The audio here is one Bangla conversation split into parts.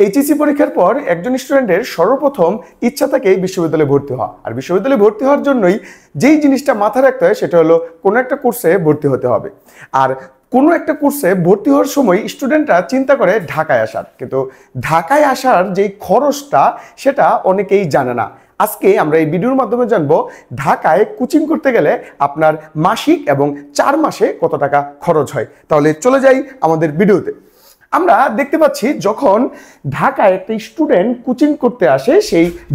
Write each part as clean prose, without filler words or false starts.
এইচএসসি পরীক্ষার পর একজন স্টুডেন্টের সর্বপ্রথম ইচ্ছা থাকে বিশ্ববিদ্যালয়ে ভর্তি হওয়া। আর বিশ্ববিদ্যালয়ে ভর্তি হওয়ার জন্যই যেই জিনিসটা মাথায় রাখতে হয় সেটা হলো কোনো একটা কোর্সে ভর্তি হতে হবে। আর কোনো একটা কোর্সে ভর্তি হওয়ার সময় স্টুডেন্টরা চিন্তা করে ঢাকায় আসার, কিন্তু ঢাকায় আসার যেই খরচটা সেটা অনেকেই জানে না। আজকে আমরা এই ভিডিওর মাধ্যমে জানবো ঢাকায় কোচিং করতে গেলে আপনার মাসিক এবং 4 মাসে কত টাকা খরচ হয়। তাহলে চলে যাই আমাদের ভিডিওতে। আমরা দেখতে পাচ্ছি যখন ঢাকায় একটা স্টুডেন্ট কোচিং করতে আসে,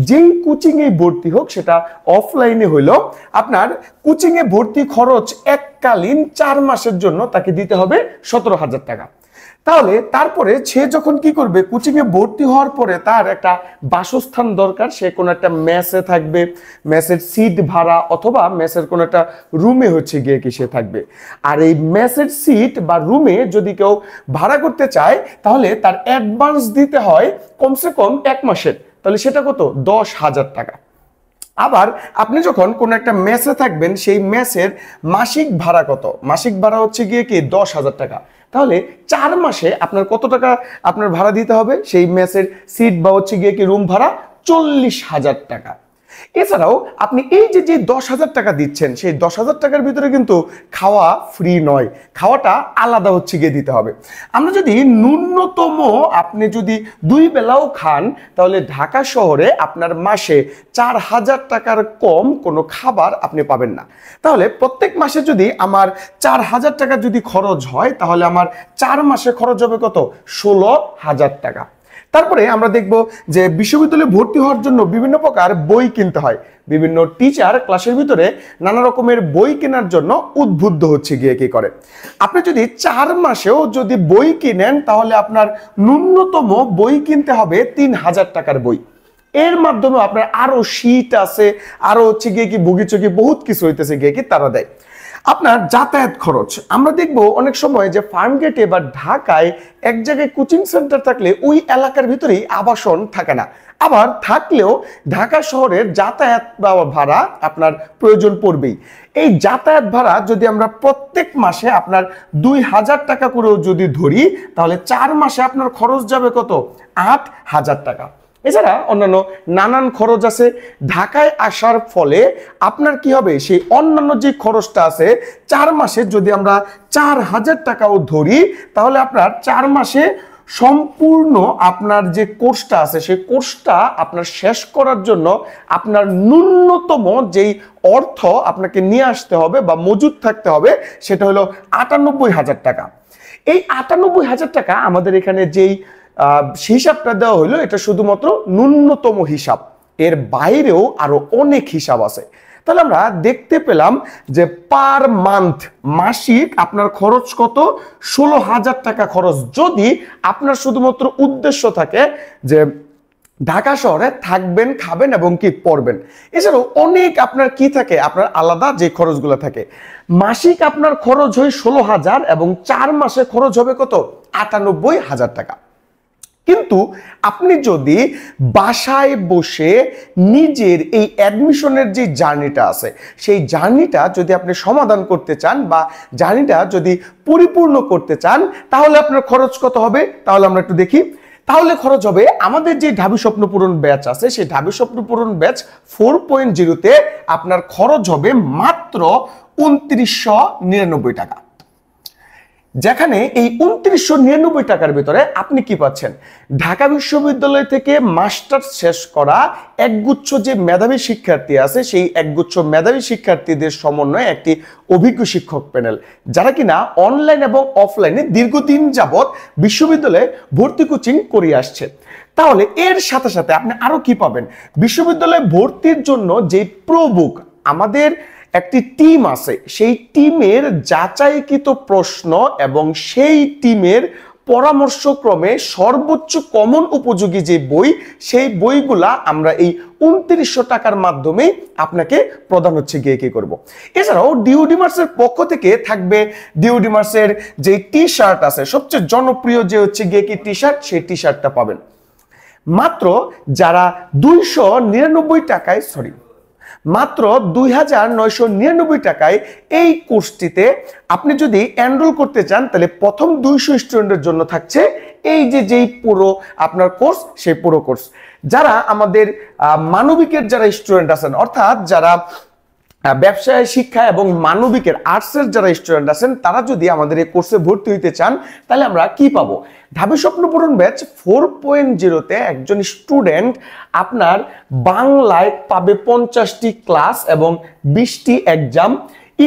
যেই কোচিংয়ে ভর্তি হোক সেটা অফলাইনে হইলো, আপনার কোচিংয়ে ভর্তি খরচ এককালীন 4 মাসের জন্য তাকে দিতে হবে 17,000 টাকা। তাহলে তারপরে সে যখন কি করবে, কোচিংয়ে ভর্তি হওয়ার পরে তার একটা বাসস্থান দরকার, সে কোনো একটা মেসে থাকবে, মেসের সিট ভাড়া অথবা মেসের কোনো একটা রুমে গিয়ে কি সে থাকবে। আর এই মেসের সিট বা রুমে যদি কেউ ভাড়া করতে চায় তাহলে তার অ্যাডভান্স দিতে হয় কমসে কম 1 মাসের। তাহলে সেটা কত? 10,000 টাকা। আবার আপনি যখন কোন একটা মেসে থাকবেন, সেই মেসের মাসিক ভাড়া কত? মাসিক ভাড়া গিয়ে কি 10,000 টাকা। তাহলে 4 মাসে আপনার কত টাকা আপনার ভাড়া দিতে হবে? সেই মেসের সিট বা গিয়ে কি রুম ভাড়া 40,000 টাকা। এছাড়াও আপনি এই যে 10,000 টাকা দিচ্ছেন, সেই 10,000 টাকার ভিতরে কিন্তু খাওয়া ফ্রি নয়, খাওয়াটা আলাদা গিয়ে দিতে হবে। আমরা যদি ন্যূনতম আপনি যদি 2 বেলাও খান, তাহলে ঢাকা শহরে আপনার মাসে 4,000 টাকার কম কোনো খাবার আপনি পাবেন না। তাহলে প্রত্যেক মাসে যদি আমার 4,000 টাকা যদি খরচ হয়, তাহলে আমার 4 মাসে খরচ হবে কত? 16,000 টাকা। তারপরে আমরা দেখব যে বিশ্ববিদ্যালয়ে ভর্তি হওয়ার জন্য বিভিন্ন প্রকার বই কিনতে হয়। বিভিন্ন টিচার ক্লাসের ভিতরে নানা রকমের বই কেনার জন্য উদ্বুদ্ধ গিয়ে কি করে। আপনি যদি 4 মাসেও যদি বই কিনেন, তাহলে আপনার ন্যূনতম বই কিনতে হবে 3,000 টাকার বই। এর মাধ্যমে আপনার আরো শীট আছে, আরো গিয়ে কি ভুগিচুগি বহুত কিছু হইতেছে গিয়ে কি তারা দেয়। আপনার যাতায়াত খরচ আমরা দেখব অনেক সময় যে ফার্মগেটে বা ঢাকায় এক জায়গায় কোচিং সেন্টার থাকলে ওই এলাকার ভিতরেই আবাসন থাকে না, আবার থাকলেও ঢাকা শহরের যাতায়াত ভাড়া আপনার প্রয়োজন পড়বেই। এই যাতায়াত ভাড়া যদি আমরা প্রত্যেক মাসে আপনার 2,000 টাকা করেও যদি ধরি, তাহলে 4 মাসে আপনার খরচ যাবে কত? 8,000 টাকা। এছাড়া অন্যান্য নানান খরচ আছে। ঢাকায় আসার ফলে আপনার কি হবে, সেই অন্যান্য যে খরচটা আছে 4 মাসে যদি আমরা 4,000 টাকাও ধরি, তাহলে আপনার 4 মাসে সম্পূর্ণ আপনার যে কোর্সটা আছে সেই কোর্সটা আপনার শেষ করার জন্য আপনার ন্যূনতম যেই অর্থ আপনাকে নিয়ে আসতে হবে বা মজুদ থাকতে হবে সেটা হলো 98,000 টাকা। এই 98,000 টাকা আমাদের এখানে যেই হিসাবটা দেওয়া হলো, এটা শুধুমাত্র ন্যূনতম হিসাব, এর বাইরেও আরো অনেক হিসাব আছে। তাহলে আমরা দেখতে পেলাম যে পার মান্থ মাসিক আপনার খরচ কত? 16,000 টাকা খরচ, যদি আপনার শুধুমাত্র উদ্দেশ্য থাকে যে ঢাকা শহরে থাকবেন, খাবেন এবং কি পড়বেন। এছাড়াও অনেক আপনার কি থাকে, আপনার আলাদা যে খরচগুলো থাকে। মাসিক আপনার খরচ হয় 16,000 এবং 4 মাসে খরচ হবে কত? 98,000 টাকা। কিন্তু আপনি যদি বাসায় বসে নিজের এই অ্যাডমিশনের যে জার্নিটা আছে, সেই জার্নিটা যদি আপনি সমাধান করতে চান বা জার্নিটা যদি পরিপূর্ণ করতে চান, তাহলে আপনার খরচ কত হবে? তাহলে আমরা একটু দেখি। তাহলে খরচ হবে, আমাদের যে ঢাবি স্বপ্ন পূরণ ব্যাচ আছে, সেই ঢাবি স্বপ্ন পূরণ ব্যাচ 4.0 তে আপনার খরচ হবে মাত্র 2999 টাকা। যেখানে এই 2999 টাকার ভিতরে আপনি কি পাচ্ছেন? ঢাকা বিশ্ববিদ্যালয় থেকে মাস্টার্স শেষ করা একগুচ্ছ যে মেধাবী শিক্ষার্থী আছে, সেই একগুচ্ছ মেধাবী শিক্ষার্থীদের সমন্বয়ে একটি অভিজ্ঞ শিক্ষক প্যানেল, যারা কিনা অনলাইন এবং অফলাইনে দীর্ঘদিন যাবৎ বিশ্ববিদ্যালয়ে ভর্তি কোচিং করে আসছে। তাহলে এর সাথে সাথে আপনি আরো কি পাবেন? বিশ্ববিদ্যালয়ে ভর্তির জন্য যে প্রবুক আমাদের একটি টিম আছে, সেই টিমের যাচাইকৃত প্রশ্ন এবং সেই টিমের পরামর্শক্রমে সর্বোচ্চ কমন উপযোগী যে বই, সেই বইগুলা আমরা এই 2900 টাকার মাধ্যমে আপনাকে প্রদান গিয়ে কি করব। এছাড়াও ডিউডিমার্সের পক্ষ থেকে থাকবে ডিউডিমার্সের যে টি শার্ট আছে, সবচেয়ে জনপ্রিয় যে গিয়ে কি টি শার্ট, সেই টি শার্টটা পাবেন মাত্র যারা 299 টাকায় মাত্র 2,999 টাকায় এই কোর্সটিতে আপনি যদি এনরোল করতে চান, তাহলে প্রথম 200 স্টুডেন্টের জন্য থাকছে এই যেই পুরো আপনার কোর্স, সেই পুরো কোর্স। যারা আমাদের মানবিকের যারা স্টুডেন্ট আছেন, অর্থাৎ যারা ব্যবসায় শিক্ষা এবং মানবিকের আর্টসের যারা স্টুডেন্ট আছেন, তারা যদি আমাদের এই কোর্সে ভর্তি হইতে চান, তাহলে আমরা কি পাবো? ঢাবি স্বপ্ন পূরণ ব্যাচ 4.0-তে একজন স্টুডেন্ট আপনার বাংলায় পাবে 50টি ক্লাস এবং 20টি এক্সাম,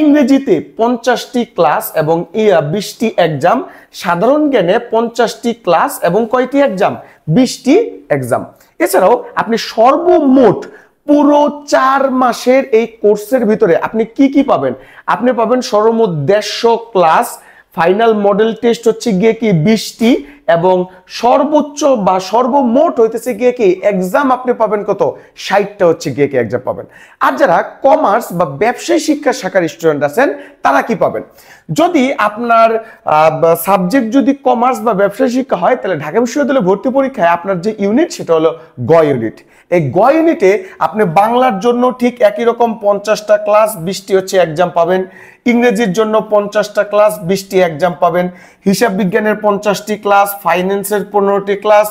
ইংরেজিতে 50টি ক্লাস এবং 20টি এক্সাম, সাধারণ জ্ঞানে 50টি ক্লাস এবং কয়টি এক্সাম? 20টি এক্সাম। এছাড়াও আপনি সর্বমোট পুরো 4 মাসের এই কোর্সের ভিতরে আপনি কি পাবেন? আপনি পাবেন সর্বমোট 150 ক্লাস, ফাইনাল মডেল টেস্ট হচ্ছে গিয়ে কি 20টি, এবং সর্বোচ্চ বা সর্বমোট হইতেছে গিয়ে কি এক্সাম আপনি পাবেন কত? 60টা হচ্ছে গিয়ে কি এক্সাম পাবেন। আর যারা কমার্স বা ব্যবসায় শিক্ষা শাখার স্টুডেন্ট আছেন, তারা কি পাবেন? যদি আপনার সাবজেক্ট যদি কমার্স বা ব্যবসায় শিক্ষা হয়, তাহলে ঢাকা বিশ্ববিদ্যালয়ে ভর্তি পরীক্ষায় আপনার যে ইউনিট, সেটা হলো গ ইউনিট। এই গ ইউনিটে আপনি বাংলার জন্য ঠিক একই রকম 50টা ক্লাস, 20টি হচ্ছে এক্সাম পাবেন, ইংরেজির জন্য 50টা ক্লাস, 20টি এক্সাম পাবেন, হিসাব বিজ্ঞানের 50টি ক্লাস, ফাইন্যান্সের 15টি ক্লাস,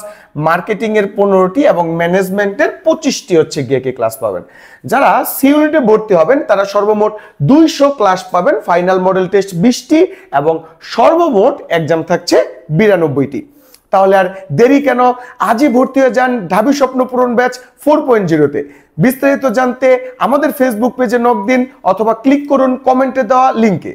মার্কেটিং এর 15টি এবং ম্যানেজমেন্টের 25টি হচ্ছে গিয়ে কি ক্লাস পাবেন। যারা সি ইউনিটে ভর্তি হবেন, তারা সর্বমোট 200 ক্লাস পাবেন, ফাইনাল মডেল টেস্ট 20টি এবং সর্বমোট এক্সাম থাকছে 92টি। তাহলে আর দেরি কেন? আজই ভর্তি হয়ে যান ঢাবি স্বপ্ন পূরণ ব্যাচ 4.0-তে। বিস্তারিত জানতে আমাদের ফেসবুক পেজে নক দিন অথবা ক্লিক করুন কমেন্টে দেওয়া লিংকে।